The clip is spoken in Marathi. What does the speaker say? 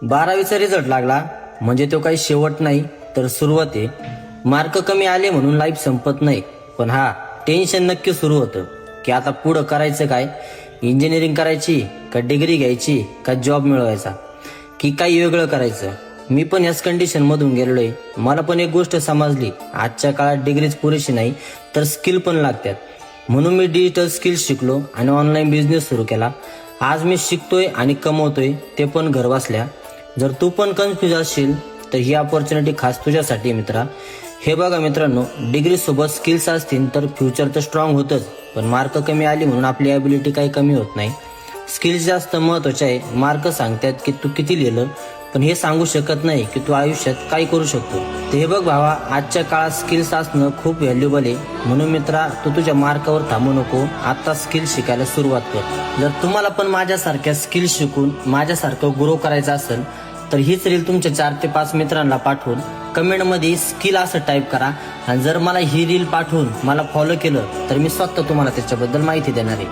12वीचा रिझल्ट लागला म्हणजे तो काही शेवट नाही तर सुरुवात आहे. मार्क कमी आले म्हणून लाईफ संपत नाही, पण हा टेन्शन नक्की सुरू होतं की आता पुढं करायचं काय. इंजिनिअरिंग करायची का डिग्री घ्यायची का जॉब मिळवायचा की काही वेगळं करायचं. मी पण याच कंडिशन मधून गेलोय. मला पण एक गोष्ट समजली, आजच्या काळात डिग्रीच पुरेशी नाही तर स्किल पण लागतात. म्हणून मी डिजिटल स्किल्स शिकलो आणि ऑनलाईन बिझनेस सुरू केला. आज मी शिकतोय आणि कमवतोय, ते पण घर बसल्या. जर तू पण कन्फ्युज असशील तर ही अपॉर्च्युनिटी खास तुझ्यासाठी मित्रा. हे बघा मित्रांनो, डिग्री सोबत स्किल्स असतील तर फ्युचर तर स्ट्रॉंग होतच, पण मार्क कमी आली म्हणून आपली ॲबिलिटी काही कमी होत नाही. स्किल्स जास्त महत्वाचे आहे. मार्क सांगतात की तू किती लिहिलं, पण हे सांगू शकत नाही की तू आयुष्यात काय करू शकतो. तर हे बघ भावा, आजच्या काळात स्किल्स असणं खूप व्हॅल्युबल आहे. म्हणून मित्रा, तू तुझ्या मार्कावर थांबू नको, आता स्किल्स शिकायला सुरुवात कर. जर तुम्हाला पण माझ्यासारख्या स्किल्स शिकून माझ्यासारखं ग्रो करायचं असेल तर हीच रील तुमच्या 4 ते 5 मित्रांना पाठवून कमेंटमध्ये स्किल असं टाईप करा. आणि जर मला ही रील पाठवून मला फॉलो केलं तर मी स्वतः तुम्हाला त्याच्याबद्दल माहिती देणार आहे.